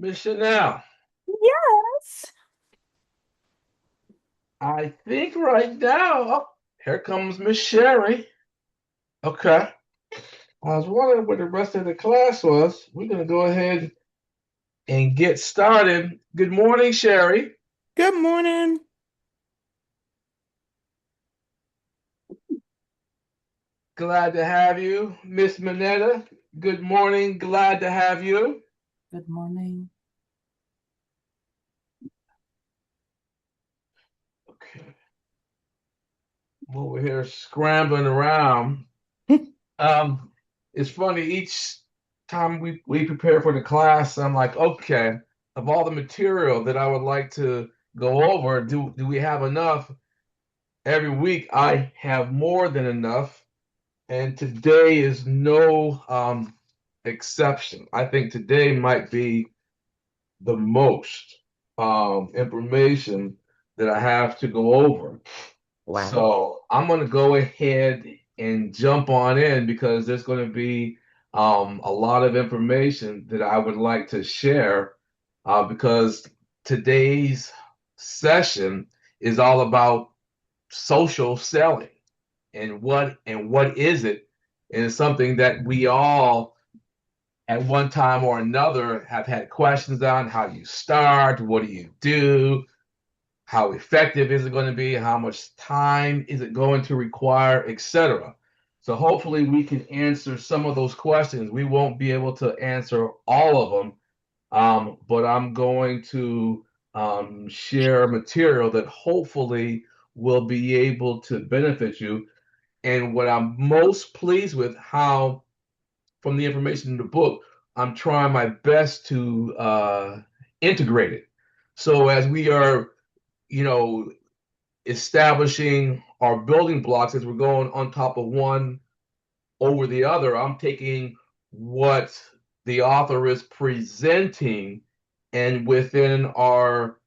Miss Chanel, Yes. I think right now, oh, here comes Miss Sherry. Okay. I was wondering what the rest of the class was. We're going to go ahead and get started. Good morning, Sherry. Good morning. Glad to have you. Miss Minetta, good morning. Glad to have you. Good morning. Okay. I'm over here scrambling around. Um, it's funny, each time we prepare for the class, I'm like, okay, of all the material that I would like to go over, do we have enough? Every week I have more than enough, and today is no exception. I think today might be the most information that I have to go over. Wow. So I'm going to go ahead and jump on in because there's going to be a lot of information that I would like to share because today's session is all about social selling and what is it? And it's something that we all at one time or another have had questions on. How do you start? What do you do? How effective is it going to be? How much time is it going to require, etc. So hopefully we can answer some of those questions. We won't be able to answer all of them, but I'm going to share material that hopefully will be able to benefit you. And what I'm most pleased with, how from the information in the book, I'm trying my best to integrate it. So as we are, you know, establishing our building blocks as we're going on top of one over the other. I'm taking what the author is presenting and within our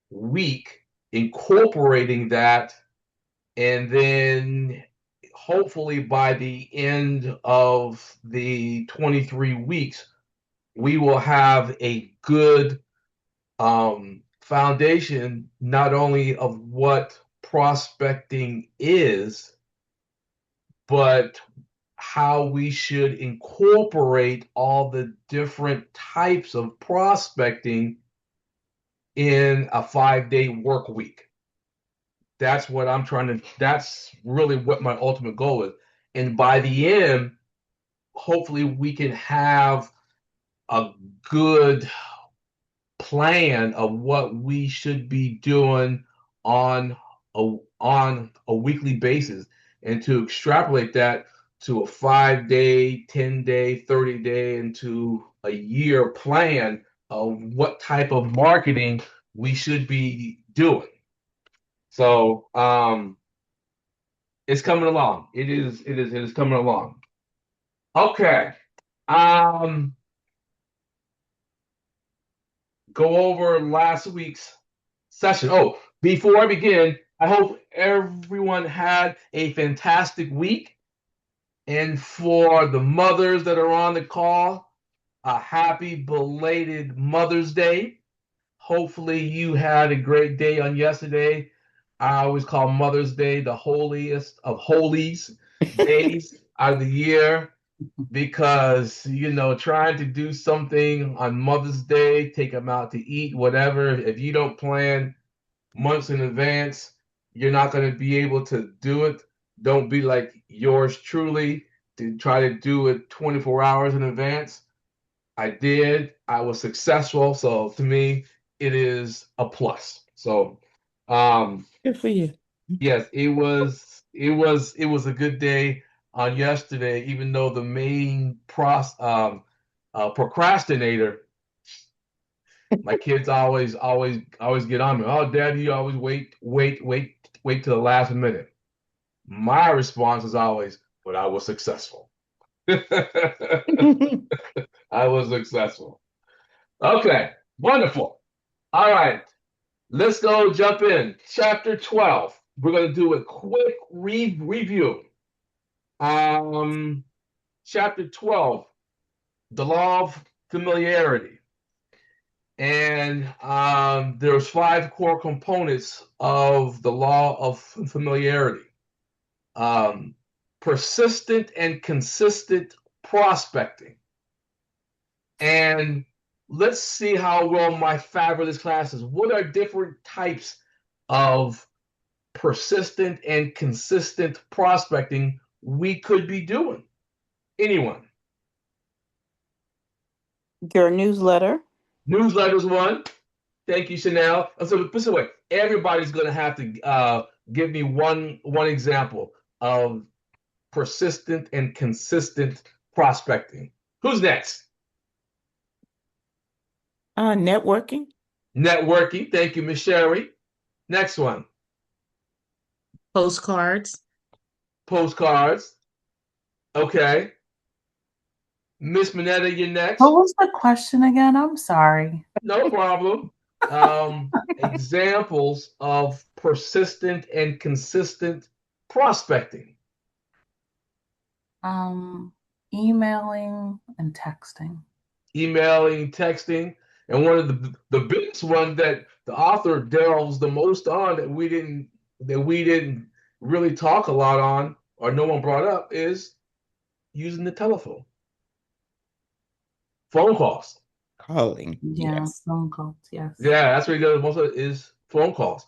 week, incorporating that. And then hopefully by the end of the 23 weeks, we will have a good foundation not only of what prospecting is, but how we should incorporate all the different types of prospecting in a 5 day work week. That's what I'm trying to, that's really what my ultimate goal is. And by the end, hopefully we can have a good plan of what we should be doing on on a weekly basis and to extrapolate that to a 5 day, 10 day, 30 day, into a year plan of what type of marketing we should be doing. So it's coming along. It is coming along. Okay. Um go over last week's session. Oh, before I begin, I hope everyone had a fantastic week. And for the mothers that are on the call, a happy belated Mother's Day. Hopefully, you had a great day on yesterday. I always call Mother's Day the holiest of holies days out of the year because trying to do something on Mother's Day, take them out to eat, whatever. If you don't plan months in advance, you're not going to be able to do it. Don't be like yours truly to try to do it 24 hours in advance. I did. I was successful. So to me, it is a plus. So, Good for you. yes, it was a good day on yesterday, even though the main procrastinator, my kids always get on me. Oh, Dad, you always wait till the last minute. My response is always, but I was successful. I was successful. Okay, wonderful. All right, let's go jump in. Chapter 12. We're going to do a quick review. Um, Chapter 12, the law of familiarity. And there's five core components of the law of familiarity. Um, Persistent and consistent prospecting. And let's see how well my fabulous classes. What are different types of persistent and consistent prospecting we could be doing? Anyone? Your newsletter. Newsletters one. Thank you, Chanel. So this way, everybody's going to have to give me one example of persistent and consistent prospecting. Who's next? Networking. Networking. Thank you, Miss Sherry. Next one. Postcards. Postcards. Okay. Miss Minetta, you're What next. was the question again? I'm sorry. No problem. Examples of persistent and consistent prospecting. Emailing and texting. Emailing, texting, and one of the biggest one that the author delves the most on that we didn't really talk a lot on or no one brought up is using the telephone. Phone calls. Calling. Yeah, Yes. phone calls. Yes. Yeah, that's where he does most of it is phone calls.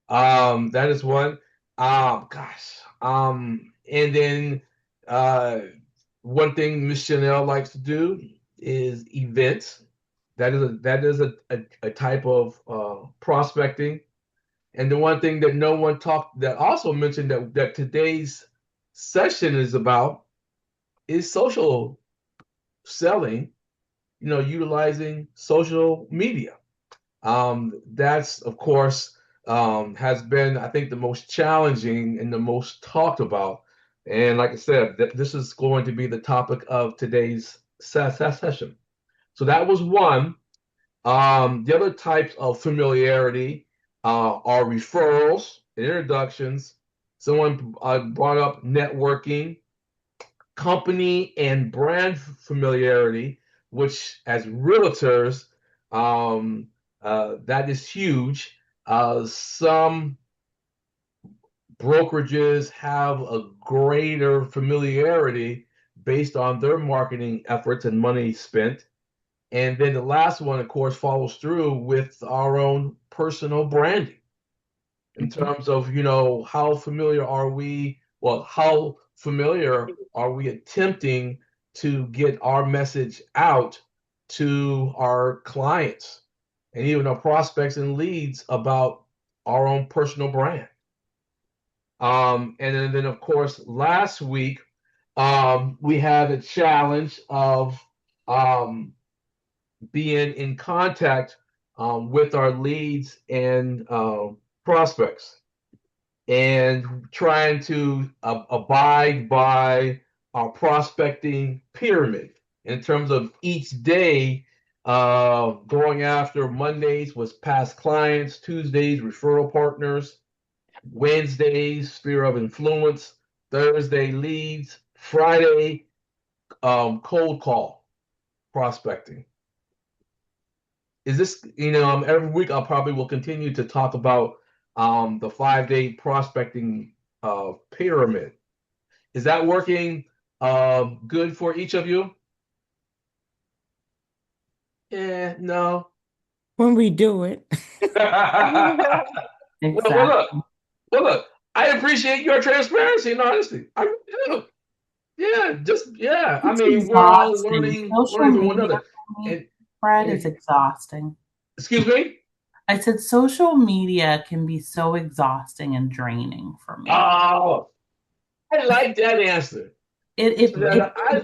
That is one. Gosh. And then one thing Miss Chanel likes to do is events. That is a type of prospecting. And the one thing that no one talked that also mentioned that today's session is about is social selling, utilizing social media. That's, of course, has been, I think, the most challenging and the most talked about. And like I said, this is going to be the topic of today's session. So that was one. The other types of familiarity are referrals, introductions. Someone brought up networking, company and brand familiarity, which as realtors, that is huge. Some brokerages have a greater familiarity based on their marketing efforts and money spent. And then the last one, of course, follows through with our own personal branding in terms of, how familiar are we? Well, how familiar are we attempting to get our message out to our clients and even our prospects and leads about our own personal brand? And then, of course, last week, we had a challenge of um, being in contact with our leads and prospects and trying to abide by our prospecting pyramid in terms of each day. Going after Mondays was past clients, Tuesdays referral partners, Wednesdays sphere of influence, Thursday leads, Friday cold call prospecting. Is this, every week I probably will continue to talk about the 5-day prospecting pyramid. Is that working good for each of you? Yeah, no. When we do it. well, Exactly. look, I appreciate your transparency and honesty. I really do. Yeah. I It's mean, we're all exhausting. learning Social from one media another. for me, And, Fred, is and exhausting. excuse me? I said social media can be so exhausting and draining for me. Oh, I like that answer. It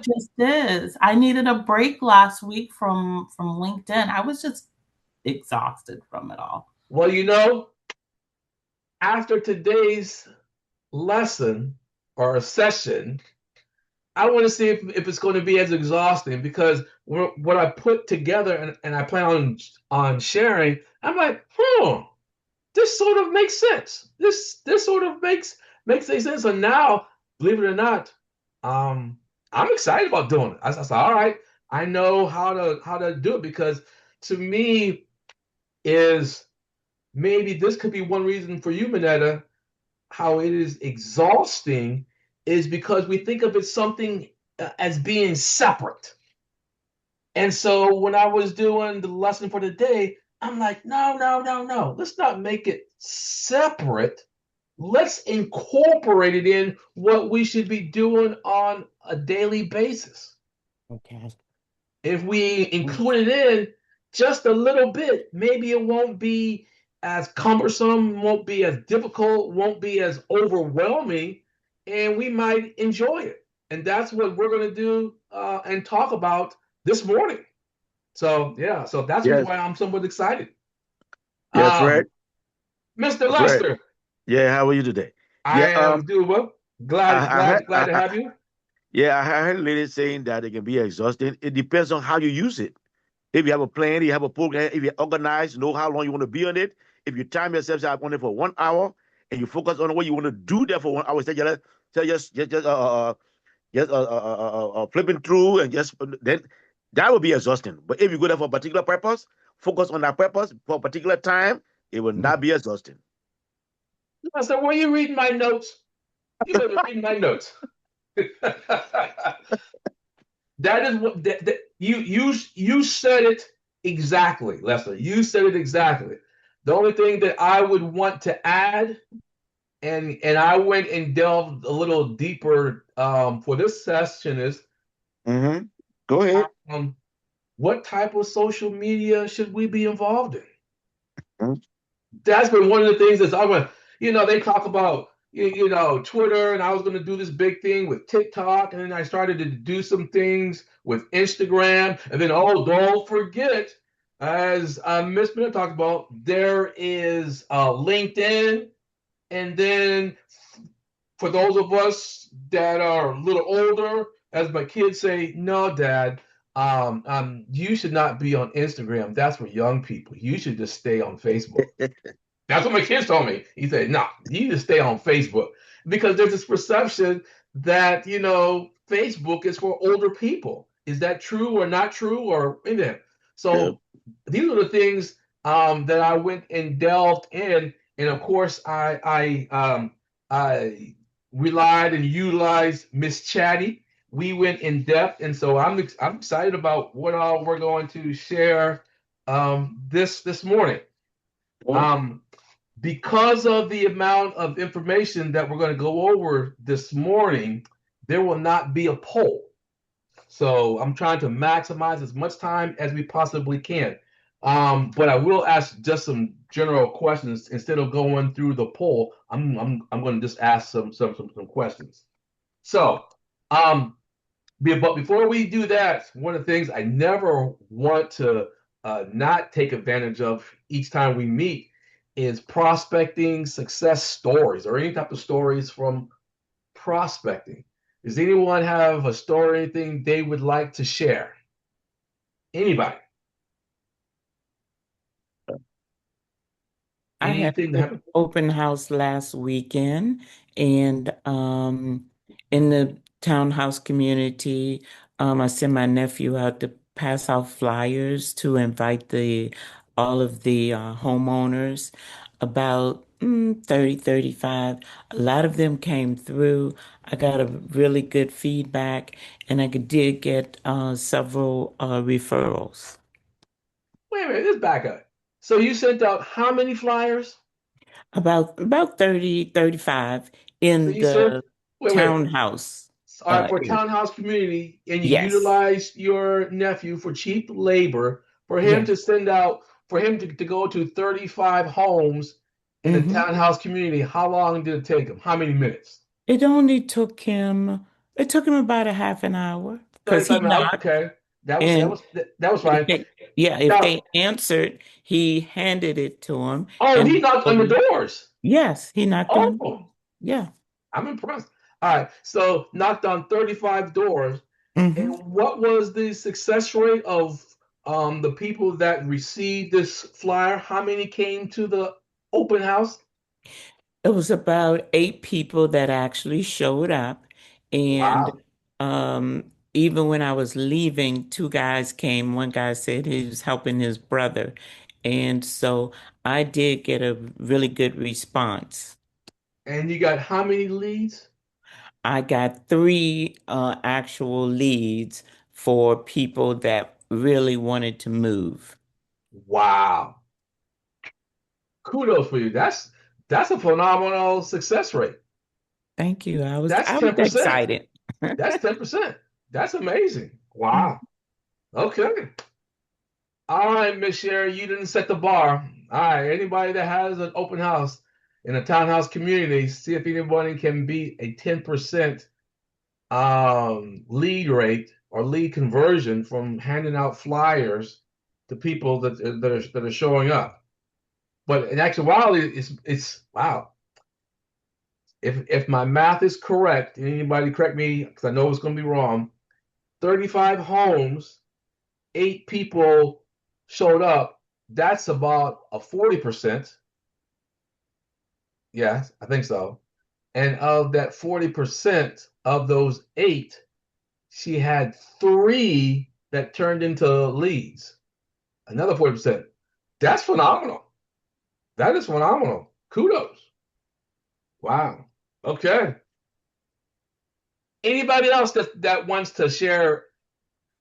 just is. I needed a break last week from LinkedIn. I was just exhausted from it all. Well, after today's lesson or session, I want to see if it's going to be as exhausting because what I put together and I plan on sharing, I'm like, this sort of makes sense. This sort of makes sense. And now, believe it or not, I'm excited about doing it. I said, all right, I know how to do it because to me is maybe this could be one reason for you, Minetta, how it is exhausting is because we think of it something as being separate. And so when I was doing the lesson for the day, I'm like, no, no, no, no. Let's not make it separate. Let's incorporate it in what we should be doing on a daily basis. Okay. If we include it in just a little bit, maybe it won't be as cumbersome, won't be as difficult, won't be as overwhelming, and we might enjoy it. And that's what we're going to do and talk about this morning. So, yeah, so that's the reason Yes, why I'm somewhat excited. yeah, Fred, Um, Mr. Fred. Lester, Yeah, how are you today? I Yeah, am doing well. Glad, I heard, glad, glad to have you. yeah, I heard ladies saying that it can be exhausting. It depends on how you use it. If you have a plan, you have a program, if you're organized, know how long you want to be on it. If you time yourself out on it for 1 hour and you focus on what you want to do there for 1 hour, just flipping through and just then that will be exhausting. But if you go there for a particular purpose, focus on that purpose for a particular time, it will not be exhausting. Lester, were you reading my notes? You better read my notes. That is what you said it exactly, Lester. You said it exactly. The only thing that I would want to add, and I went and delved a little deeper for this session is Mm-hmm. Go ahead. um, what type of social media should we be involved in? Mhm. That's been one of the things that's I'm gonna, they talk about Twitter, and I was gonna do this big thing with TikTok, and then I started to do some things with Instagram, and then oh, don't forget, as Miss Minna talked about, there is LinkedIn, and then for those of us that are a little older, as my kids say, no, Dad, you should not be on Instagram. That's for young people. You should just stay on Facebook. That's what my kids told me. He said, "No, you just stay on Facebook because there's this perception that Facebook is for older people. Is that true or not true or anything?" Yeah. So these are the things that I went and delved in, and of course I relied and utilized Miss Chatty. We went in depth, and so I'm excited about what all we're going to share this morning. Well, Um, because of the amount of information that we're going to go over this morning, there will not be a poll. So I'm trying to maximize as much time as we possibly can. But I will ask just some general questions instead of going through the poll. I'm going to just ask some questions. So, um, but before we do that, one of the things I never want to not take advantage of each time we meet is prospecting success stories or any type of stories from prospecting. Does anyone have a story, anything they would like to share? Anybody? I had Anything that an happened? open house last weekend, and in the townhouse community, I sent my nephew out to pass out flyers to invite the all of the homeowners, about 30, 35. A lot of them came through. I got a really good feedback, and did get several referrals. Wait a minute, let's back up. So you sent out how many flyers? About 30, 35 So in you sent, the wait. townhouse For area. townhouse community, and you Yes, utilized your nephew for cheap labor for him yes. to send out for him to go to 35 homes in the hmm townhouse community. How long did it take him? How many minutes? It took him about a half an hour because he 35 minutes. knocked, Okay. and That was if fine. if Now, they answered, he handed it to him, oh, and he knocked on the doors. yes, he knocked on. Oh, Yeah. I'm impressed. All right. So knocked on 35 doors. And hmm what was the success rate of the people that received this flyer? How many came to the open house? It was about 8 people that actually showed up, and Wow. um, even when I was leaving, two guys came. One guy said he was helping his brother. And so I did get a really good response. And you got how many leads? I got three actual leads for people that really wanted to move. Wow. Kudos for you. That's a phenomenal success rate. Thank you. That's I was 10%. excited. That's 10%. That's amazing. Wow. Okay. All right, Miss Sherry, you didn't set the bar. All right. Anybody that has an open house in a townhouse community, see if anybody can beat a 10% lead rate or lead conversion from handing out flyers to people that are showing up. But in actuality, it's wow. If my math is correct, and anybody correct me because I know it's going to be wrong, 35 homes, 8 people showed up. That's about a 40%. Yes, I think so. And of that 40% of those 8, she had 3 that turned into leads. Another 40%. That's phenomenal. That is phenomenal. Kudos. Wow. Okay. Anybody else that wants to share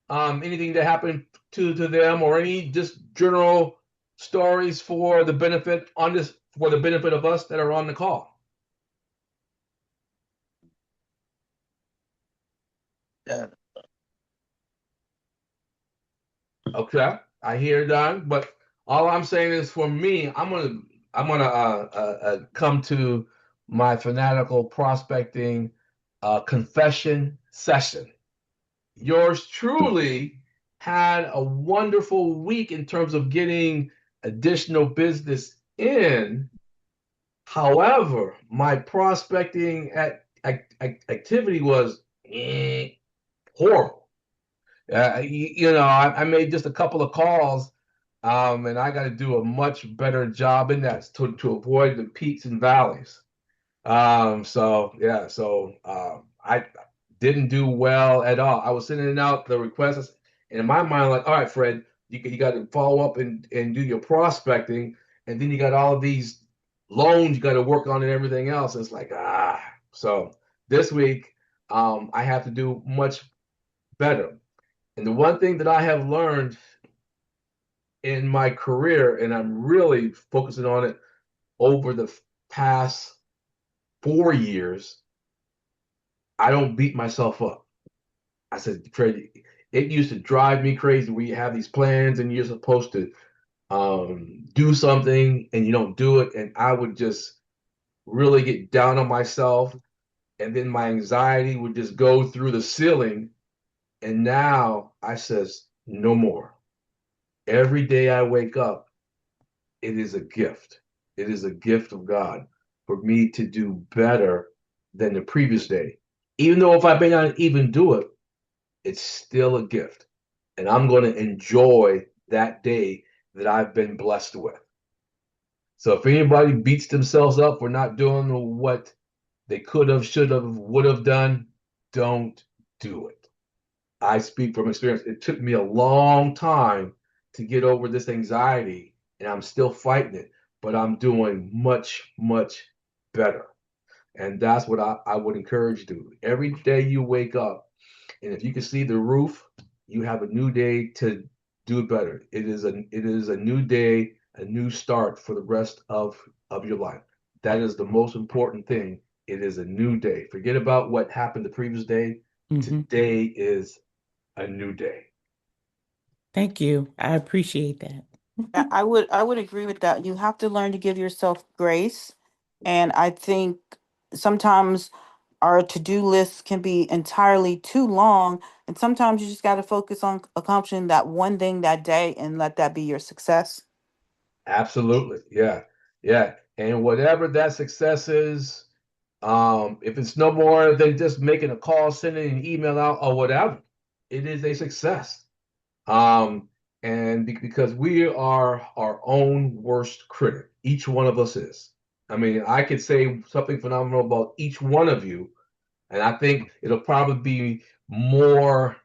anything that happened to them or any just general stories for the benefit of us that are on the call? Yeah. Okay, I hear that, but all I'm saying is for me, I'm gonna come to my fanatical prospecting confession session. Yours truly had a wonderful week in terms of getting additional business in. However, my prospecting activity was horrible. I made just a couple of calls, and I got to do a much better job in that to avoid the peaks and valleys. So yeah, I didn't do well at all. I was sending out the requests, and in my mind, like, all right, Fred, you got to follow up and do your prospecting, and then you got all of these loans you got to work on and everything else. It's like So this week, I have to do much better. And the one thing that I have learned in my career, and I'm really focusing on it over the past 4 years, I don't beat myself up. I said, Fred, it used to drive me crazy where you have these plans and you're supposed to do something and you don't do it. And I would just really get down on myself. And then my anxiety would just go through the ceiling. And now I says, no more. Every day I wake up, it is a gift. It is a gift of God for me to do better than the previous day. Even though if I may not even do it, it's still a gift. And I'm going to enjoy that day that I've been blessed with. So if anybody beats themselves up for not doing what they could have, should have, would have done, don't do it. I speak from experience. It took me a long time to get over this anxiety, and I'm still fighting it, but I'm doing much, much better. And that's what I would encourage you to do. Every day you wake up, and if you can see the roof, you have a new day to do better. It is a new day, a new start for the rest of your life. That is the most important thing. It is a new day. Forget about what happened the previous day. Hmm. Today is a new day. Thank you. I appreciate that. I would agree with that. You have to learn to give yourself grace. And I think sometimes our to-do lists can be entirely too long. And sometimes you just got to focus on accomplishing that one thing that day and let that be your success. Absolutely. Yeah. Yeah. And whatever that success is, if it's no more than just making a call, sending an email out, or whatever, it is a success. Um, and because we are our own worst critic, each one of us is. I mean, I could say something phenomenal about each one of you, And I think it'll probably be more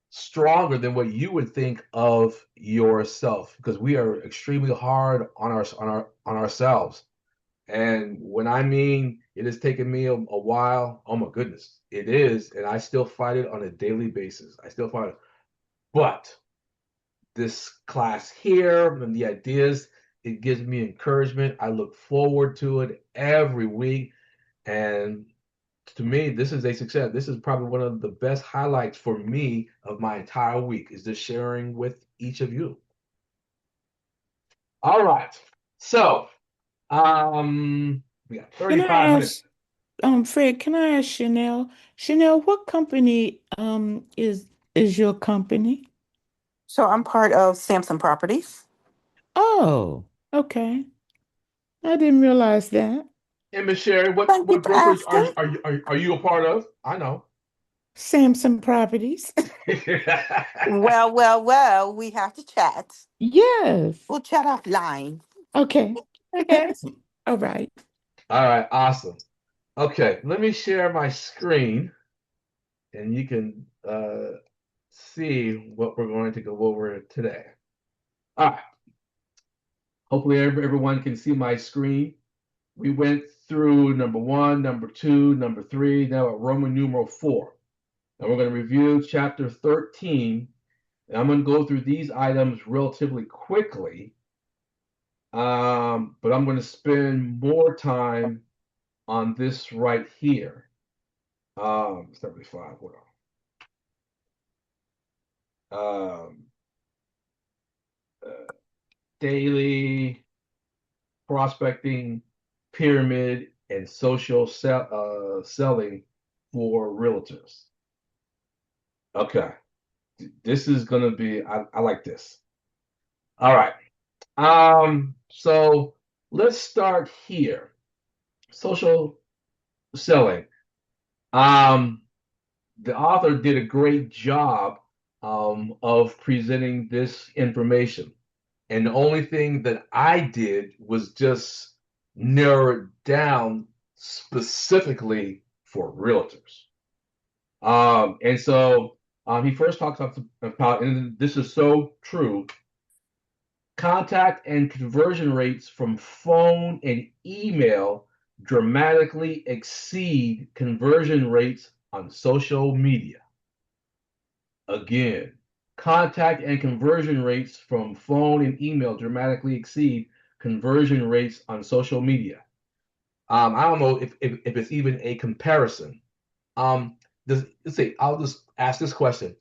stronger than what you would think of yourself, because we are extremely hard on ourselves. And when I mean it has taken me a while, oh my goodness, it is, and I still fight it on a daily basis. I still fight it. But this class here and the ideas, it gives me encouragement. I look forward to it every week. And to me, this is a success. This is probably one of the best highlights for me of my entire week, is just sharing with each of you. All right. So, we got Can 35 I minutes. ask, Fred, can I ask Chanel? Chanel, what company is your company? So I'm part of Samson Properties. Oh, okay. I didn't realize that. And Miss Sherry, Thank you what for brokerage asking. are you a part of? I know. Samson Properties. Well, we have to chat. Yes. We'll chat offline. Okay. Okay. All right. All right, awesome. Okay, let me share my screen and you can see what we're going to go over today. All right. Hopefully everyone can see my screen. We went through number 1, number 2, number 3, now at Roman numeral 4. And we're going to review chapter 13. And I'm going to go through these items relatively quickly, but I'm going to spend more time on this right here. 75, hold on. Daily prospecting, pyramid, and social selling for realtors. Okay, this is going to be, I like this. All right. So let's start here. Social selling. The author did a great job of presenting this information. And the only thing that I did was just narrow it down specifically for realtors. And so he first talks about, and this is so true, contact and conversion rates from phone and email dramatically exceed conversion rates on social media. Again, contact and conversion rates from phone and email dramatically exceed conversion rates on social media. I don't know if it's even a comparison. Let's see, I'll just ask this question.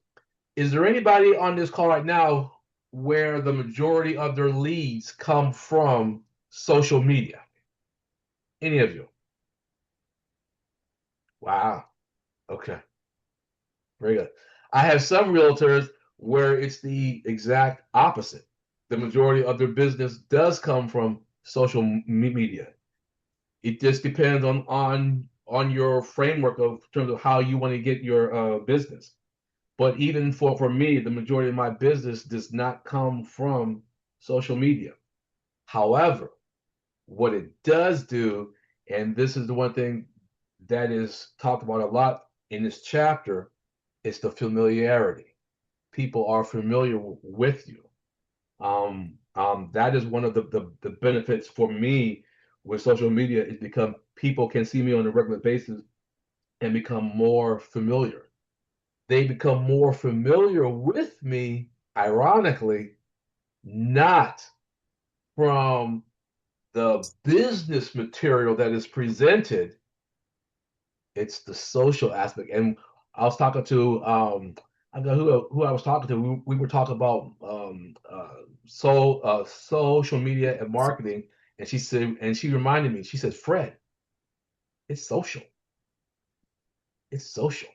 Is there anybody on this call right now where the majority of their leads come from social media? Any of you? Wow. Okay. Very good. I have some realtors where it's the exact opposite. The majority of their business does come from social media. It just depends on your framework of terms of how you want to get your business. But even for me, the majority of my business does not come from social media. However, what it does do, and this is the one thing that is talked about a lot in this chapter, is the familiarity. People are familiar with you. That is one of the benefits for me with social media, is because people can see me on a regular basis and become more familiar. They become more familiar with me, ironically, not from the business material that is presented. It's the social aspect. And I was talking to I don't know who I was talking to. We were talking about social media and marketing, and she said, and she reminded me. She said, "Fred, it's social. It's social.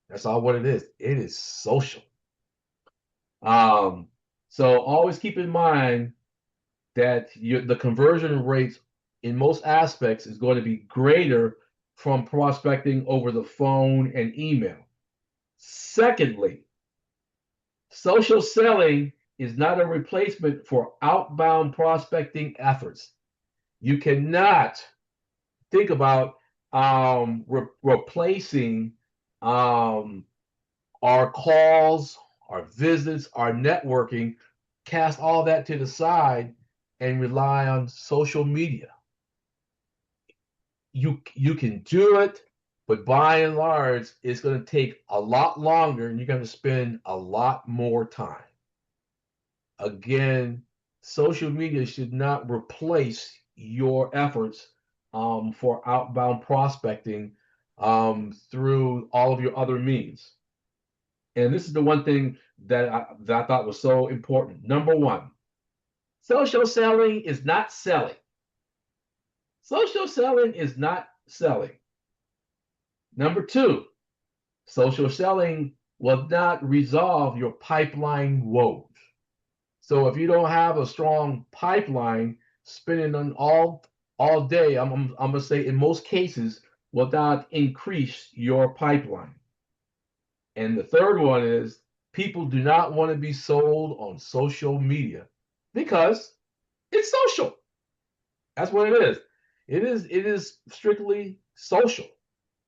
That's all what it is. It is social." Um, so always keep in mind that the conversion rates in most aspects is going to be greater from prospecting over the phone and email. Secondly, social selling is not a replacement for outbound prospecting efforts. You cannot think about replacing um, our calls, our visits, our networking, cast all that to the side and rely on social media. You can do it, but by and large, it's going to take a lot longer and you're going to spend a lot more time. Again, social media should not replace your efforts for outbound prospecting through all of your other means. And this is the one thing that I thought was so important. Number one, social selling is not selling. Social selling is not selling. Number two, social selling will not resolve your pipeline woes. So if you don't have a strong pipeline, spending on all day, I'm gonna say in most cases, will not increase your pipeline. And the third one is people do not want to be sold on social media because it's social. That's what it is. It is strictly social.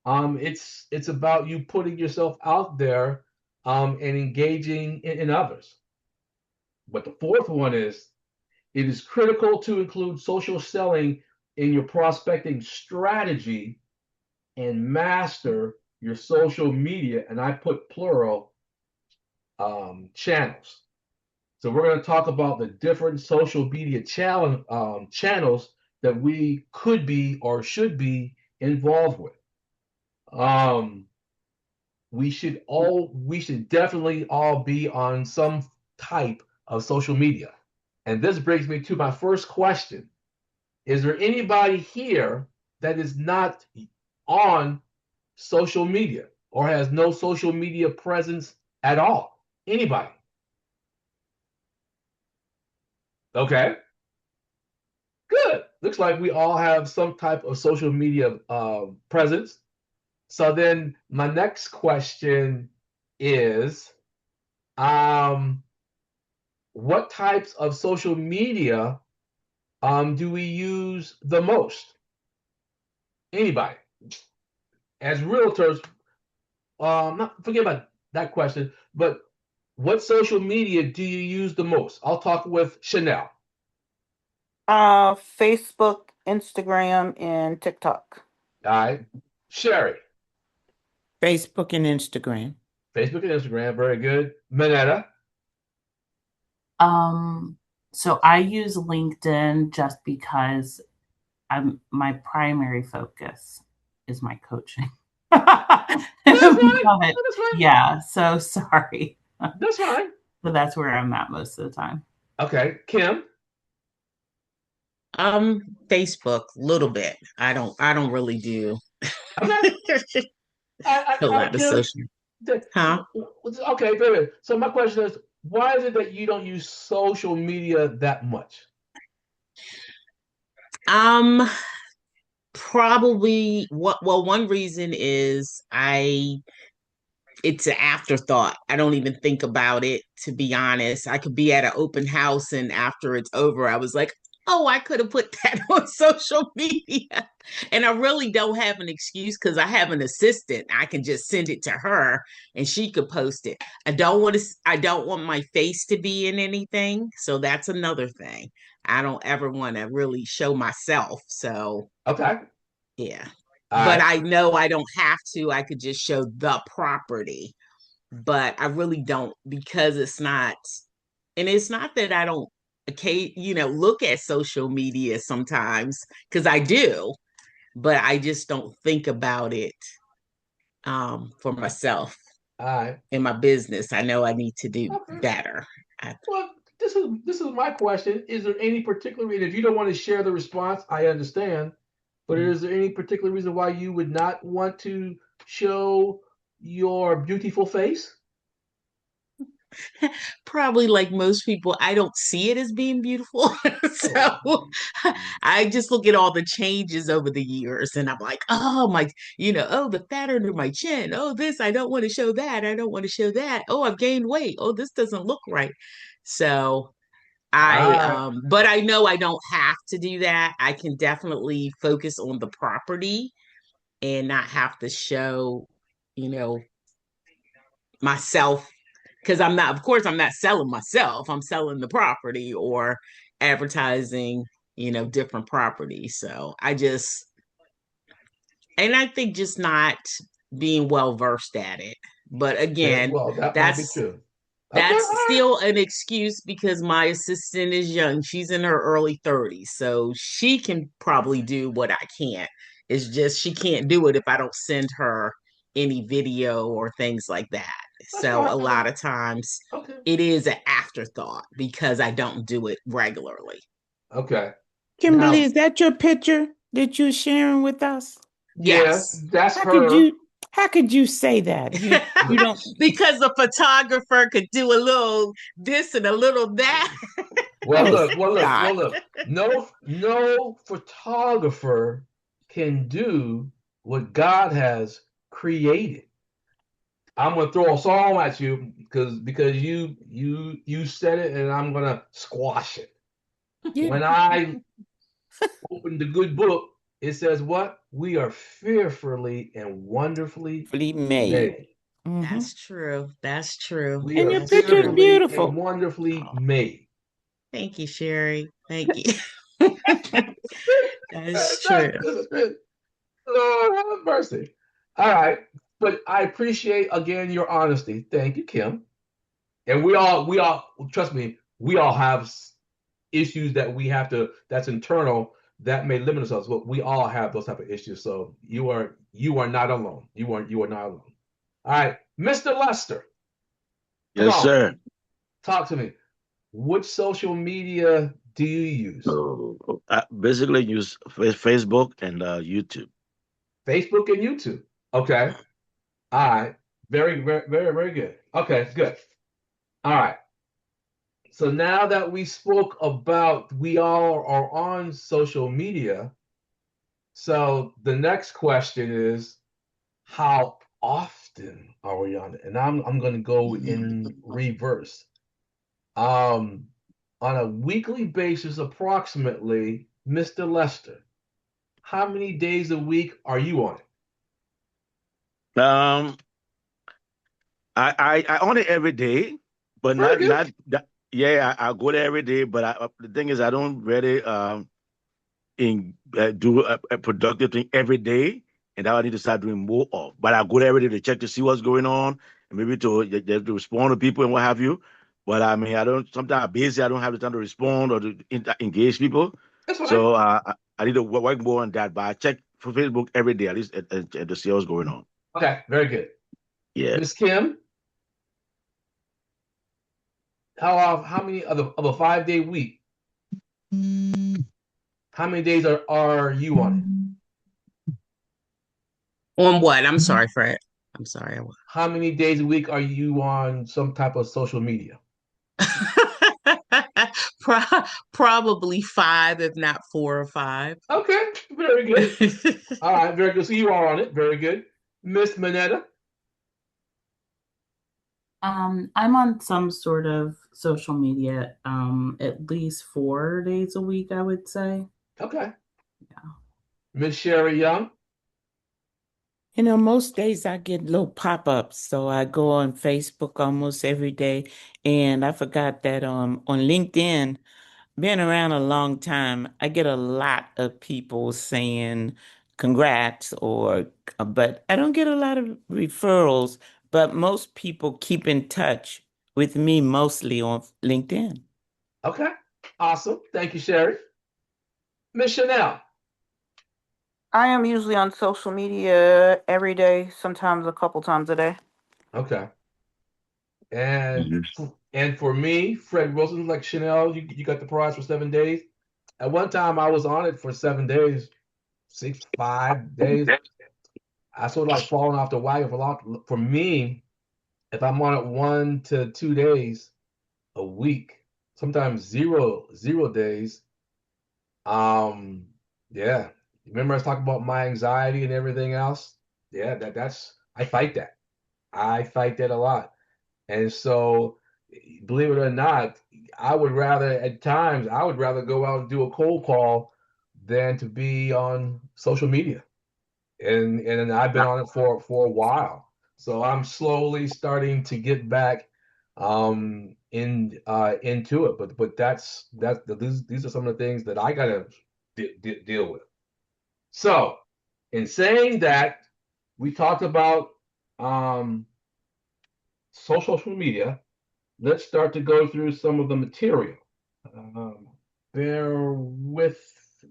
It's about you putting yourself out there and engaging in others. But the fourth one is it is critical to include social selling in your prospecting strategy and master your social media, and I put plural channels. So we're going to talk about the different social media channels that we could be or should be involved with. Um, we should definitely all be on some type of social media. And this brings me to my first question. Is there anybody here that is not on social media or has no social media presence at all? Anybody? Okay, good. Looks like we all have some type of social media presence. So then my next question is, um, what types of social media do we use the most? Anybody? As realtors, not forget about that question, but what social media do you use the most? I'll talk with Chanel. Facebook, Instagram, and TikTok. All right. Sherry. Facebook and Instagram. Facebook and Instagram. Very good. Manetta. So I use LinkedIn just because my primary focus is my coaching. That's fine. Love it. That's fine. Yeah, so sorry. That's fine. But that's where I'm at most of the time. Okay. Kim. Facebook, little bit. I don't really do Okay. a lot of Kim. social. Huh? Okay, very good. So my question is, why is it that you don't use social media that much? Um, Probably one reason is it's an afterthought. I don't even think about it, to be honest. I could be at an open house and after it's over, I was like, oh, I could have put that on social media. And I really don't have an excuse because I have an assistant. I can just send it to her and she could post it. I don't want my face to be in anything. So that's another thing. I don't ever want to really show myself. So Okay. yeah. All But right. I know I don't have to. I could just show the property. But I really don't because it's not, and it's not that I don't, okay, look at social media sometimes because I do, but I just don't think about it for myself All right. in my business. I know I need to do Okay. better. Well, this is my question. Is there any particular reason? If you don't want to share the response, I understand. But is there any particular reason why you would not want to show your beautiful face? Probably like most people, I don't see it as being beautiful. So I just look at all the changes over the years and I'm like, oh my, oh, the fat under my chin. Oh, this, I don't want to show that. I don't want to show that. Oh, I've gained weight. Oh, this doesn't look right. So Ah, but I know I don't have to do that. I can definitely focus on the property and not have to show, you know, myself, because I'm not, of course, I'm not selling myself. I'm selling the property or advertising, different properties. So and I think just not being well versed at it. But again, Well, that might be that's true. Okay, all that's right. still an excuse because my assistant is young. She's in her early 30s, so she can probably do what I can't. It's just she can't do it if I don't send her any video or things like that. That's So fine. a lot of times Okay. it is an afterthought because I don't do it regularly. Okay. Kimberly, Now, is that your picture that you're sharing with us? yeah, Yes. that's How could her. you how could you say that? You don't Because a photographer could do a little this and a little that. Well, oh look, well, look, stop. well, look. No photographer can do what God has created. I'm gonna throw a song at you because you said it, and I'm gonna squash it. Yeah. When I open the good book, it says what? We are fearfully and wonderfully Fleet made. made. Hmm. That's true. That's true. We And are your That's picture is true. fearfully and beautiful. wonderfully Oh, made. thank you, Sherry. Thank you. That's true. That's Lord have mercy. All right. But I appreciate again your honesty. Thank you, Kim. And we all trust me, we all have issues that we have to that's internal that may limit us, but we all have those type of issues. So you are not alone. You are not alone. All right, Mr. Lester, come Yes, on, sir. talk to me. Which social media do you use? I basically use Facebook and YouTube. Facebook and YouTube. Okay. All right. Very, very, very, very good. Okay, good. All right. So now that we spoke about we all are on social media, so the next question is how often are we on it? And I'm going to go in reverse. Um, on a weekly basis, approximately, Mr. Lester, how many days a week are you on it? Um, I own it every day, but Very not good. not that. Yeah, I go there every day, but the thing is, I don't really do a productive thing every day, and that I need to start doing more of. But I go there every day to check to see what's going on, and maybe to respond to people and what have you. But I mean, I don't. Sometimes I'm busy. I don't have the time to respond or to engage people. That's fine. So I need to work more on that. But I check for Facebook every day at least to see what's going on. Okay, very good. Yeah. Miss Kim, how many of a 5 day week? How many days are you on it? On what? I'm sorry, Fred. I'm sorry. How many days a week are you on some type of social media? Probably five, if not 4 or 5. Okay, very good. All right, very good. So you are on it. Very good. Miss Manetta. I'm on some sort of social media, at least 4 days a week, I would say. Okay. Yeah. Miss Sherry Young. Most days I get little pop-ups, so I go on Facebook almost every day. And I forgot that on LinkedIn, been around a long time, I get a lot of people saying congrats but I don't get a lot of referrals, but most people keep in touch with me mostly on LinkedIn. Okay. Awesome. Thank you, Sherry. Miss Chanel. I am usually on social media every day, sometimes a couple times a day. Okay. And Mhm. and for me, Fred Wilson, like Chanel, you got the prize for 7 days. At one time, I was on it for 7 days, 5 days. I sort of like falling off the wagon for long. For me, if I'm on it 1 to 2 days a week, sometimes zero days. Um, yeah. Remember I was talking about my anxiety and everything else? Yeah, that's I fight that. I fight that a lot. And so, believe it or not, at times, I would rather go out and do a cold call than to be on social media. and I've been on it for a while. So I'm slowly starting to get back into it. But these are some of the things that I gotta deal with. So in saying that, we talked about um, social media. Let's start to go through some of the material. Um, Bear with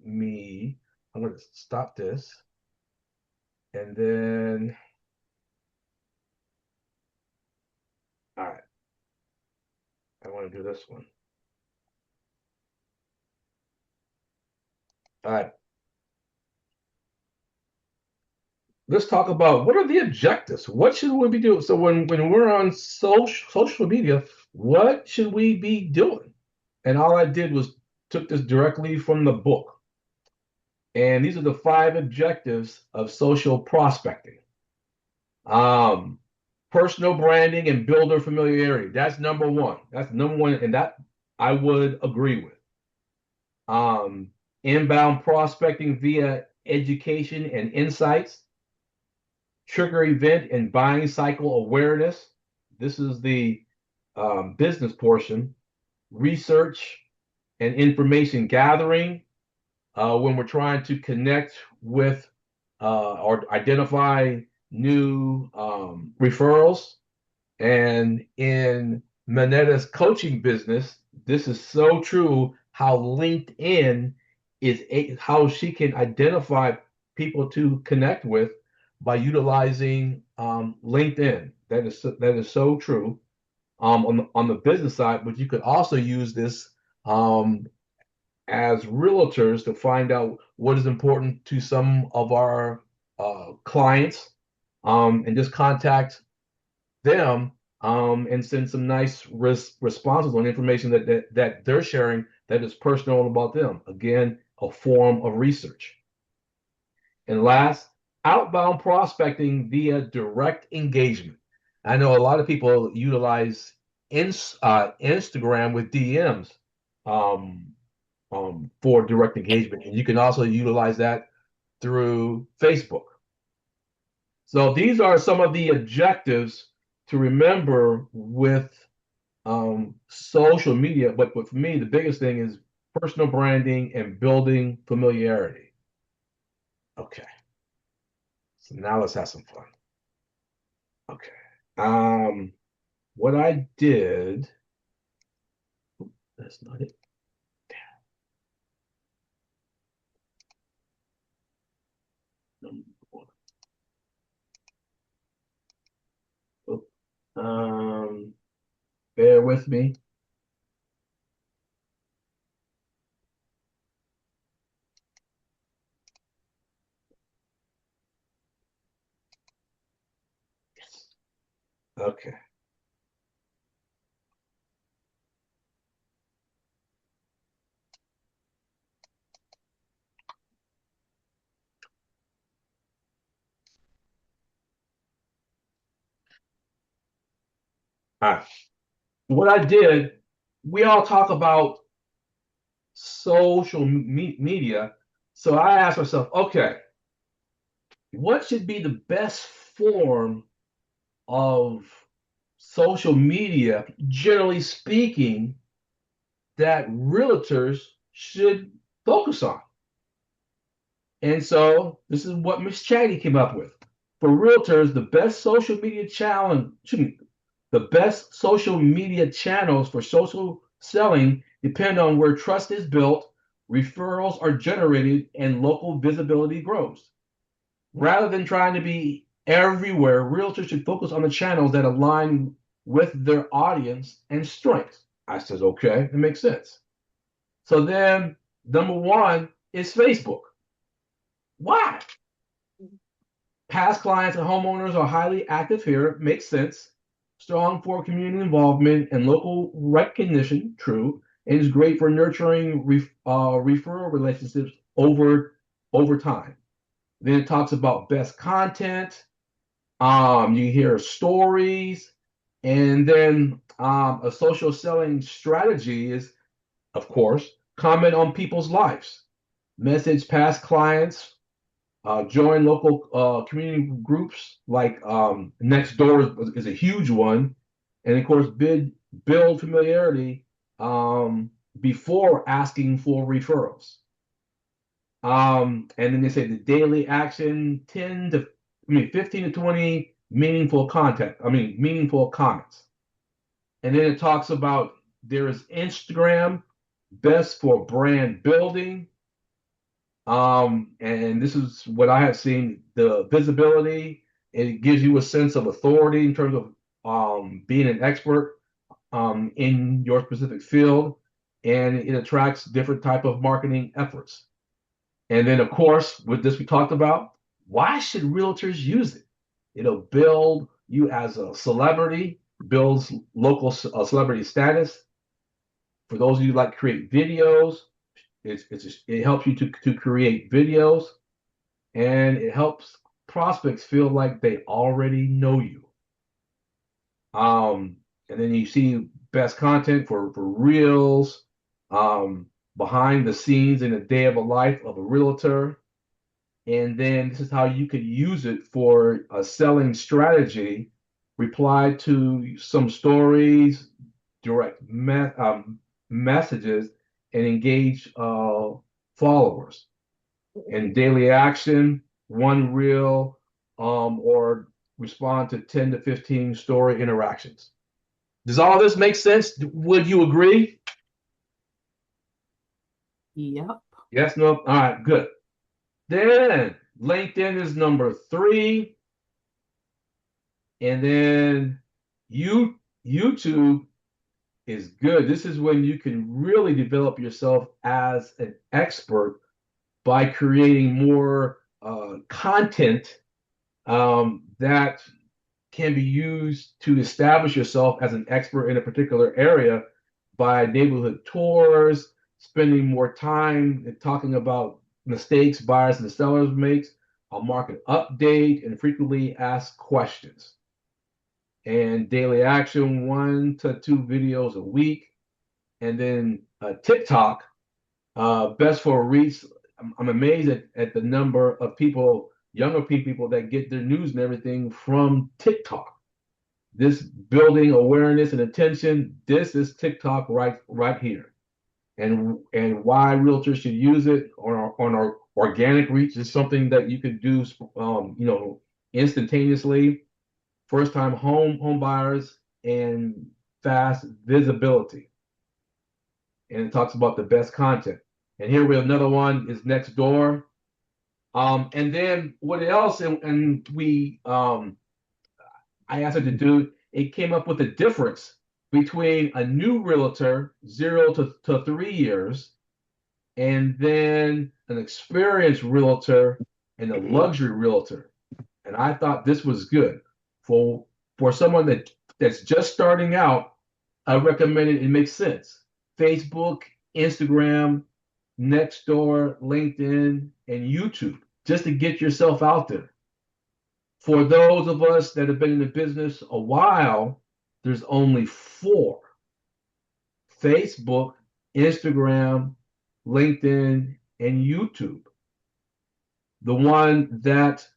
me. I'm going to stop this. And then, all right, I want to do this one. All right, let's talk about what are the objectives? What should we be doing? So when we're on social media, what should we be doing? And all I did was took this directly from the book. And these are the 5 objectives of social prospecting. Um, Personal branding and builder familiarity. That's number one. That's number one, and that I would agree with. Um, Inbound prospecting via education and insights. Trigger event and buying cycle awareness. This is the business portion. Research and information gathering. When we're trying to connect with or identify new referrals. And in Manetta's coaching business, this is so true how LinkedIn how she can identify people to connect with by utilizing LinkedIn. That is so true on the business side, but you could also use this um, as realtors to find out what is important to some of our clients and just contact them and send some nice responses on information that they're sharing that is personal about them. Again, a form of research. And last, outbound prospecting via direct engagement. I know a lot of people utilize Instagram with DMs um, for direct engagement, and you can also utilize that through Facebook. So these are some of the objectives to remember with social media. But for me, the biggest thing is personal branding and building familiarity. Okay. So now let's have some fun. Okay. What I did, that's not it. Damn. Bear with me. Yes. Okay. All right. What I did, we all talk about social media. So I asked myself, okay, what should be the best form of social media, generally speaking, that realtors should focus on? And so this is what Miss Chatty came up with. For realtors, the best social media challenge, the best social media channels for social selling depend on where trust is built, referrals are generated, and local visibility grows. Rather than trying to be everywhere, realtors should focus on the channels that align with their audience and strengths. I says, okay, it makes sense. So then number one is Facebook. Why? Past clients and homeowners are highly active here. Makes sense. Strong for community involvement and local recognition. True. And is great for nurturing referral relationships over time. Then it talks about best content. You hear stories, and then a social selling strategy is, of course, comment on people's lives, message past clients Join local community groups like Nextdoor is a huge one, and of course, build familiarity before asking for referrals. And then they say the daily action 15 to 20 meaningful meaningful comments. And then it talks about there is Instagram, best for brand building. And this is what I have seen, the visibility. It gives you a sense of authority in terms of being an expert in your specific field, and it attracts different type of marketing efforts. And then, of course, with this we talked about, why should realtors use it? It'll build you as a celebrity, builds local celebrity status. For those of you who like to create videos, it helps you to create videos, and it helps prospects feel like they already know you. And then you see best content for reels, behind the scenes in a day of a life of a realtor. And then this is how you could use it for a selling strategy, reply to some stories, direct messages, and engage followers. And daily action, one reel, or respond to 10 to 15 story interactions. Does all this make sense? Would you agree? Yep. Yes, no? All right, good. Then LinkedIn is number 3. And then YouTube is good. This is when you can really develop yourself as an expert by creating more content that can be used to establish yourself as an expert in a particular area by neighborhood tours, spending more time talking about mistakes buyers and sellers make, a market update, and frequently asked questions. And daily action, 1 to 2 videos a week. And then TikTok, best for reach. I'm amazed at the number of people, younger people, that get their news and everything from TikTok. This building awareness and attention, this is TikTok right here. And why realtors should use it on our organic reach is something that you could do, instantaneously. First time home buyers and fast visibility. And it talks about the best content. And here we have another one is Nextdoor. And then what else? And I asked her to do. It came up with a difference between a new realtor, 0 to 3 years, and then an experienced realtor and a luxury realtor. And I thought this was good for someone that's just starting out. I recommend it. It makes sense. Facebook, Instagram, Nextdoor, LinkedIn, and YouTube, just to get yourself out there. For those of us that have been in the business a while, there's only 4: Facebook, Instagram, LinkedIn, and YouTube. The one that,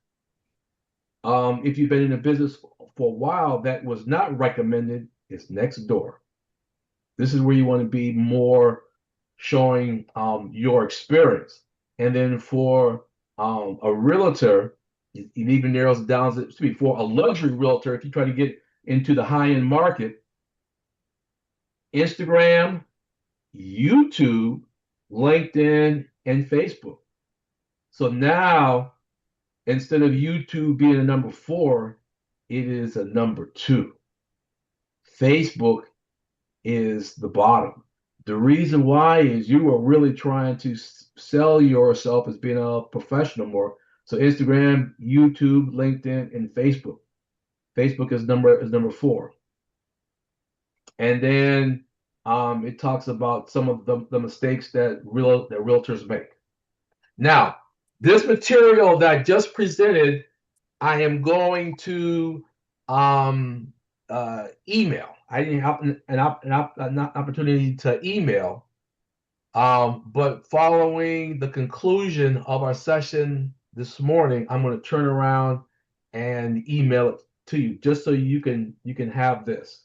if you've been in the business for a while, that was not recommended is Nextdoor. This is where you want to be more showing your experience. And then for a realtor, it even narrows it down to be for a luxury realtor. If you try to get into the high-end market, Instagram, YouTube, LinkedIn, and Facebook. So now, instead of YouTube being a number 4, it is a number 2. Facebook is the bottom. The reason why is you are really trying to sell yourself as being a professional more. So Instagram, YouTube, LinkedIn, and Facebook. Facebook is number 4. And then it talks about some of the mistakes that realtors make. Now, this material that I just presented, I am going to email. I didn't have an opportunity to email, but following the conclusion of our session this morning, I'm going to turn around and email it to you just so you can have this.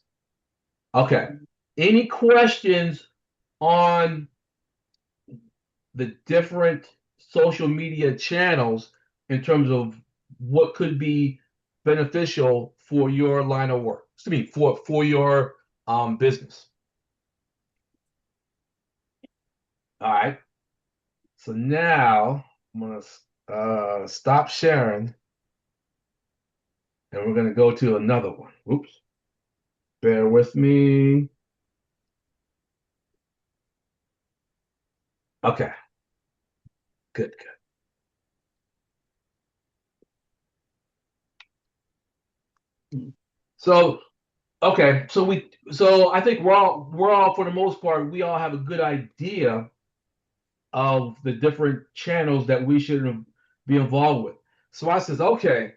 Okay. Any questions on the different social media channels in terms of what could be beneficial for your line of work? I mean, for your business. All right. So now I'm gonna stop sharing, and we're gonna go to another one. Oops. Bear with me. Okay. Good. Good. So okay. So I think we're all for the most part we all have a good idea of the different channels that we should be involved with. So I says, okay,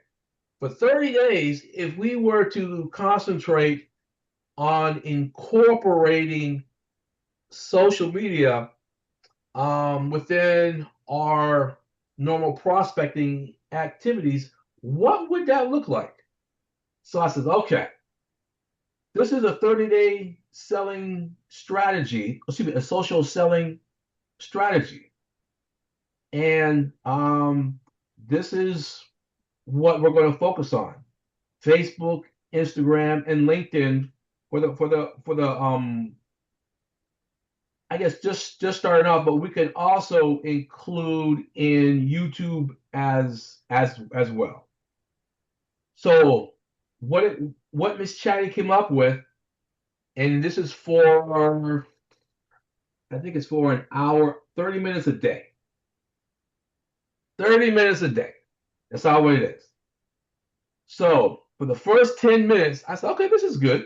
for 30 days, if we were to concentrate on incorporating social media within our normal prospecting activities, what would that look like? So I said, okay, this is a 30-day selling strategy, excuse me, a social selling strategy. And this is what we're going to focus on: Facebook, Instagram, and LinkedIn for the I guess just starting off, but we can also include in YouTube as well. So what Miss Chatty came up with, and this is for I think it's for an hour, 30 minutes a day. 30 minutes a day. That's all what it is. So for the first 10 minutes, I said, okay, this is good.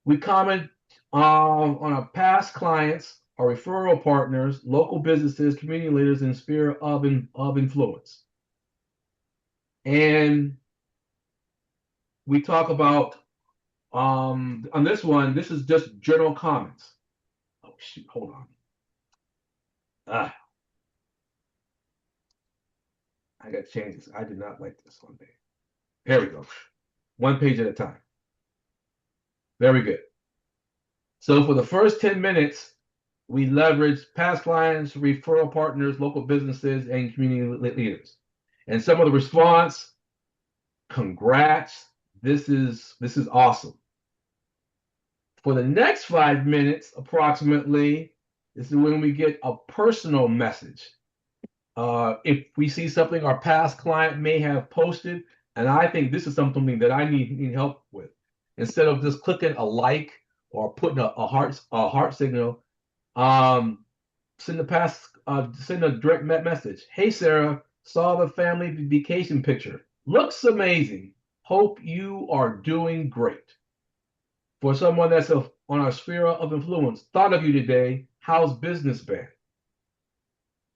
We comment on our past clients, our referral partners, local businesses, community leaders, and sphere of influence. And we talk about on this one, this is just general comments. Oh shoot, hold on. Ah, I got to change this. I did not like this one day. Here we go. One page at a time. Very good. So for the first 10 minutes, we leverage past clients, referral partners, local businesses, and community leaders. And some of the response, congrats, this is awesome. For the next 5 minutes, approximately, this is when we get a personal message. If we see something our past client may have posted, and I think this is something that I need help with, instead of just clicking a like or putting a heart signal, send a direct message. Hey Sarah, saw the family vacation picture. Looks amazing. Hope you are doing great. For someone that's on our sphere of influence, thought of you today. How's business been?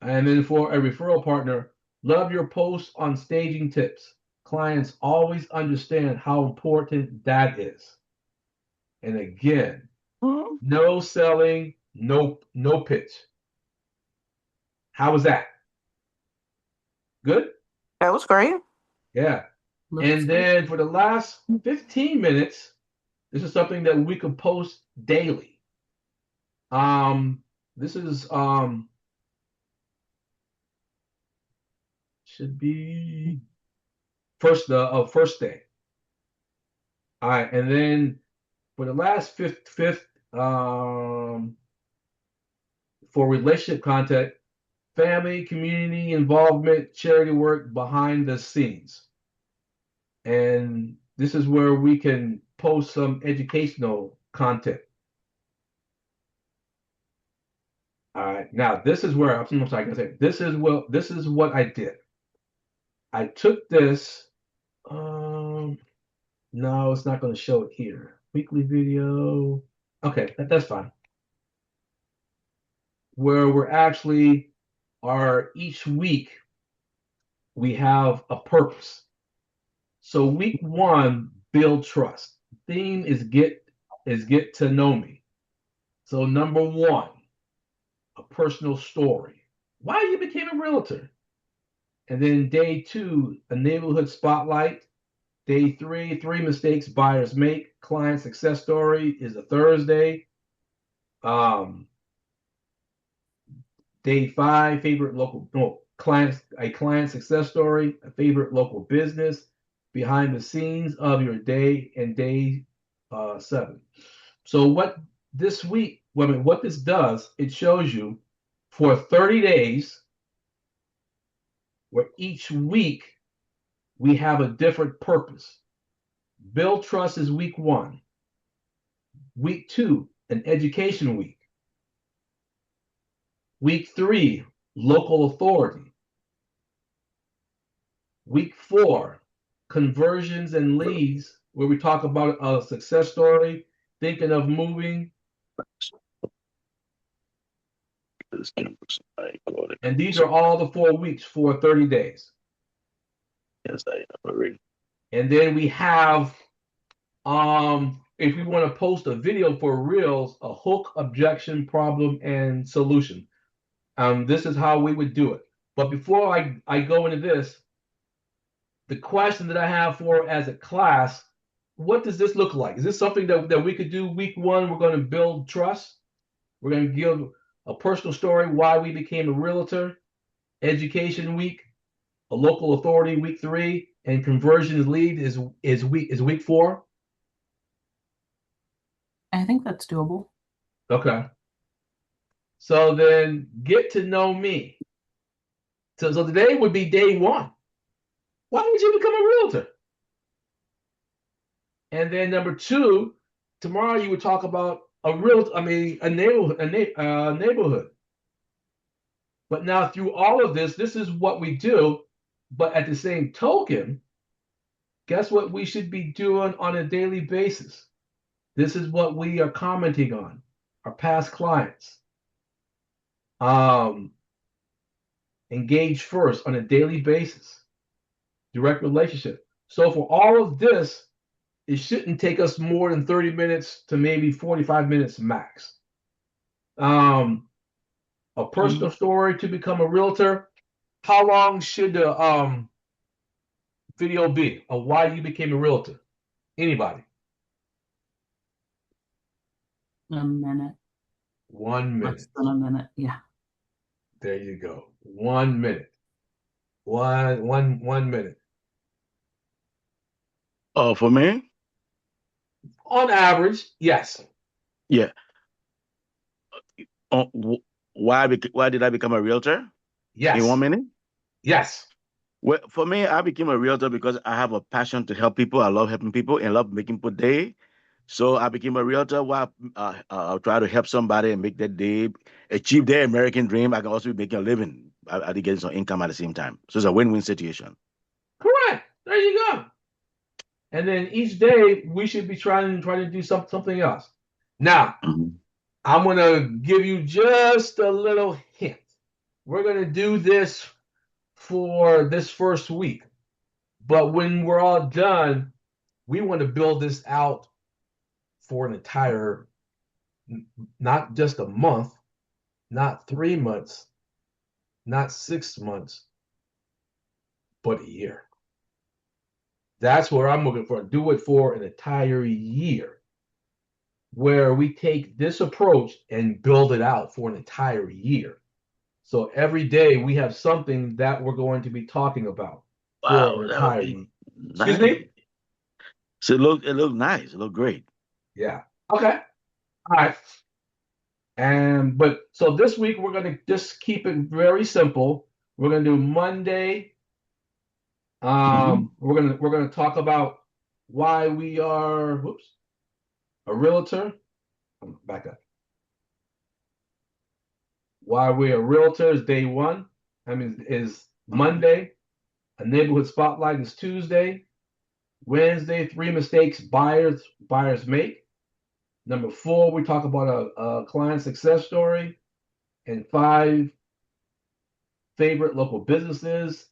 And then for a referral partner, love your posts on staging tips. Clients always understand how important that is. And again, no selling, no pitch. How was that? Good? That was great. Yeah. Looks And then for the last 15 minutes, this is something that we can post daily. This is should be first day. All right, and then for the last fifth for relationship content, family, community involvement, charity work behind the scenes. And this is where we can post some educational content. All right. Now this is where I'm sorry, I can say this is what I did. I took this. No, it's not going to show it here. Weekly video. Okay, that's fine. Where we're actually are each week we have a purpose. So week one, build trust. Theme is get to know me. So number one, a personal story. Why you became a realtor. And then day 2, a neighborhood spotlight. Day 3, 3 mistakes buyers make. Client success story is a Thursday. Day 5, favorite local clients, a client success story, a favorite local business, behind the scenes of your day, and day 7. So what this week, what this does, it shows you for 30 days, where each week we have a different purpose. Build trust is week 1. Week 2, an education week. Week 3, local authority. Week 4, conversions and leads, where we talk about a success story, thinking of moving. And these are all the 4 weeks for 30 days. Yes, I am already. And then we have, if we want to post a video for Reels, a hook, objection, problem, and solution. This is how we would do it. But before I go into this, the question that I have for as a class, what does this look like? Is this something that we could do week 1? We're going to build trust. We're going to give a personal story, why we became a realtor, education week, a local authority week 3, and conversions lead is week 4. I think that's doable. Okay. So then get to know me. So today would be day 1. Why would you become a realtor? And then number 2, tomorrow you would talk about a neighborhood. But now through all of this, this is what we do. But at the same token, guess what we should be doing on a daily basis? This is what we are commenting on, our past clients. Engage first on a daily basis. Direct relationship. So for all of this, it shouldn't take us more than 30 minutes to maybe 45 minutes max. A personal story to become a realtor. How long should the video be of why you became a realtor? Anybody? A minute. 1 minute. Less than a minute. Yeah. There you go. 1 minute. One minute. Oh, for me? On average, yes. Yeah. Why did I become a realtor? Yes. In 1 minute? Yes. Well, for me, I became a realtor because I have a passion to help people. I love helping people and love making people day. So I became a realtor while I'll try to help somebody and make that day, achieve their American dream. I can also be making a living. I'll be getting some income at the same time. So it's a win-win situation. Correct. There you go. And then each day we should be trying to do something else. Now, I'm going to give you just a little hint. We're going to do this for this first week. But when we're all done, we want to build this out for an entire, not just a month, not 3 months, not 6 months, but a year. That's where I'm looking for. Do it for an entire year, where we take this approach and build it out for an entire year. So every day we have something that we're going to be talking about for an entire year. Nice. Excuse me? So it looked nice. It looked great. Yeah. Okay. All right. But so this week we're going to just keep it very simple. We're going to do Monday. We're going to talk about why we are a realtor. Back up. Why we're a realtor is day 1. Is Monday. A neighborhood spotlight is Tuesday. Wednesday, 3 mistakes buyers make. Number 4, we talk about a client success story. And 5, favorite local businesses.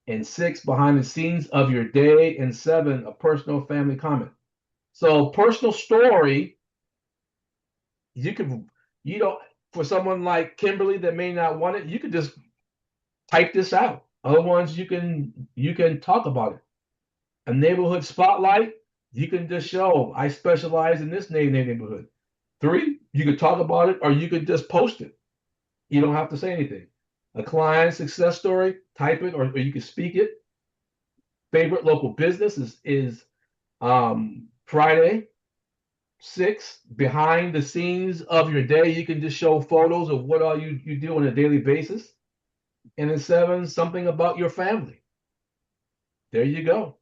And 6, behind the scenes of your day. And 7, a personal family comment. So personal story, for someone like Kimberly that may not want it, you could just type this out Other ones you can talk about it. A neighborhood spotlight, you can just show I specialize in this neighborhood. 3, you could talk about it or you could just post it. You don't have to say anything. A client success story, type it or you can speak it. Favorite local business is Friday. 6, behind the scenes of your day, you can just show photos of what all you do on a daily basis. And then 7, something about your family. There you go.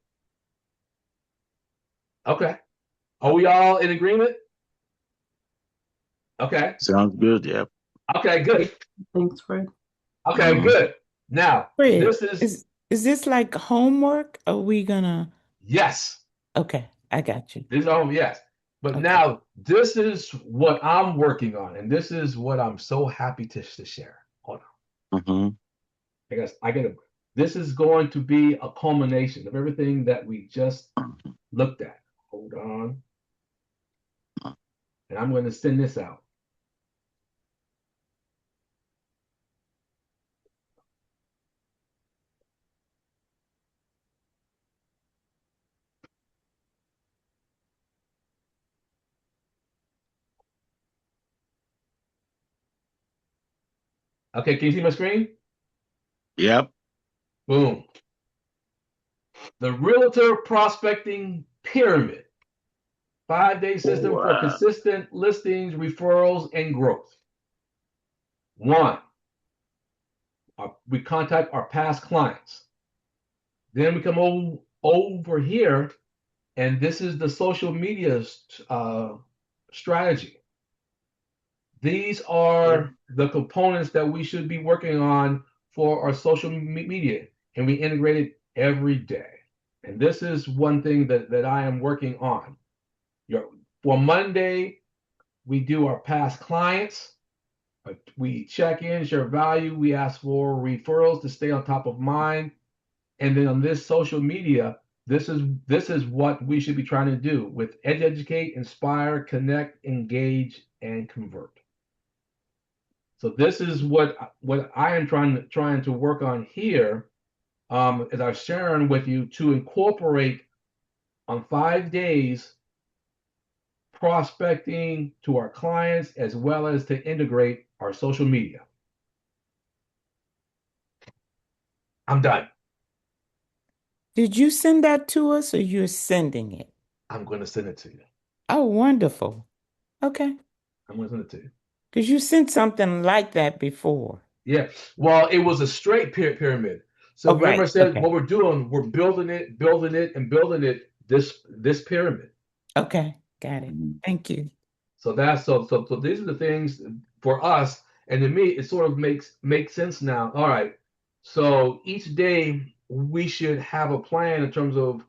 Okay. Are we all in agreement? Okay. Sounds good. Yeah. Okay, good. Thanks, Fred. Okay, good. Now, Fred, this is this like homework? Are we gonna? yes. Okay, I got you. This yes. But Okay. now this is what I'm working on, and this is what I'm so happy to share. Hold on. Mm-hmm. I gotta this is going to be a culmination of everything that we just looked at. Hold on. And I'm going to send this out. Okay, can you see my screen? Yep. Boom. The Realtor Prospecting Pyramid. 5-day system for Wow. consistent listings, referrals, and growth. 1, we contact our past clients. Then we come over here, and this is the social media strategy. These are the components that we should be working on for our social media, and we integrate it every day. And this is one thing that I am working on. For Monday, we do our past clients. We check in, share value. We ask for referrals to stay on top of mind. And then on this social media, this is what we should be trying to do with educate, inspire, connect, engage, and convert. So this is what I am trying to work on here, as I'm sharing with you to incorporate on 5 days prospecting to our clients as well as to integrate our social media. I'm done. Did you send that to us or you're sending it? I'm going to send it to you. Oh, wonderful. Okay. I'm going to send it to you. Because you sent something like that before. Yeah. Well, it was a straight pyramid. So Oh, remember I right. said Okay. what we're doing, we're building it, and building it, this pyramid. Okay. Got it. Mm-hmm. Thank you. So these are the things for us, and to me, it sort of makes sense now. All right. So each day we should have a plan in terms of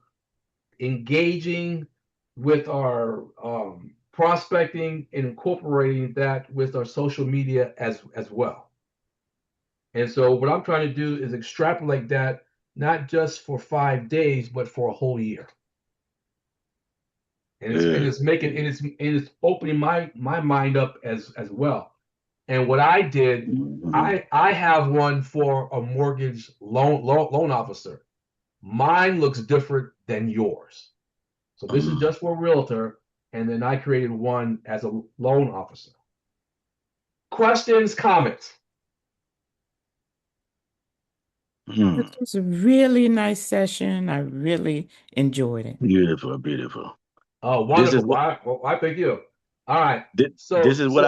engaging with our prospecting and incorporating that with our social media as well. And so what I'm trying to do is extrapolate that not just for 5 days, but for a whole year. And it's opening my mind up as well. And what I did, Mm-hmm. I have one for a mortgage loan officer. Mine looks different than yours. So this is just for a realtor, and then I created one as a loan officer. Questions, comments? This was a really nice session. I really enjoyed it. Beautiful, beautiful. Oh, This is wonderful. I thank you. All right. this is what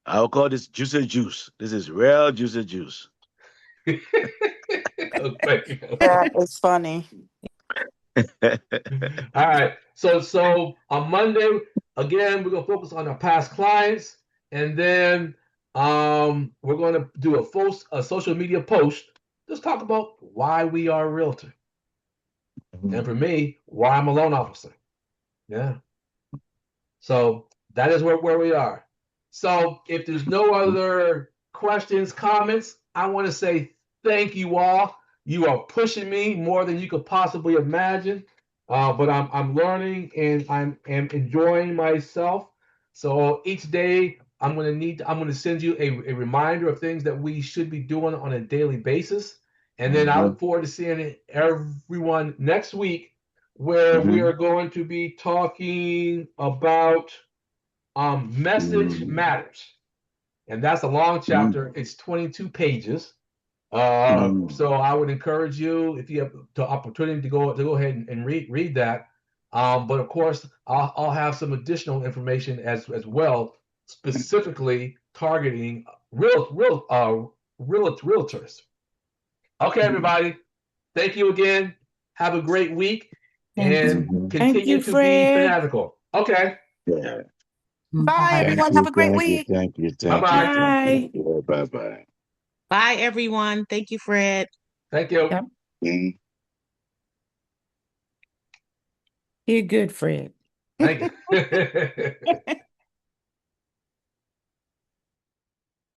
I'll call this juicy juice. This is real juicy juice. Thank you. Yeah, it's funny. All right. So on Monday, again, we're gonna focus on our past clients, and then we're gonna do a social media post. Just talk about why we are a realtor, and for me, why I'm a loan officer. Yeah. So that is where we are. So if there's no other questions, comments, I want to say thank you all. You are pushing me more than you could possibly imagine. But I'm learning and I'm enjoying myself. So each day I'm going to send you a reminder of things that we should be doing on a daily basis. And then I look forward to seeing everyone next week, where we are going to be talking about message matters. And that's a long chapter. It's 22 pages. So I would encourage you, if you have the opportunity to go ahead and read that. But of course, I'll have some additional information as well, specifically targeting realtors. Okay, everybody. Thank you again. Have a great week, and Thank you, continue to be Fred. fanatical. Okay. Yeah. Bye, everyone. Have a great week. Thank you. Bye-bye. Bye-bye. Bye, everyone. Thank you, Fred. Thank you. Yep. You're good, Fred. Thank you.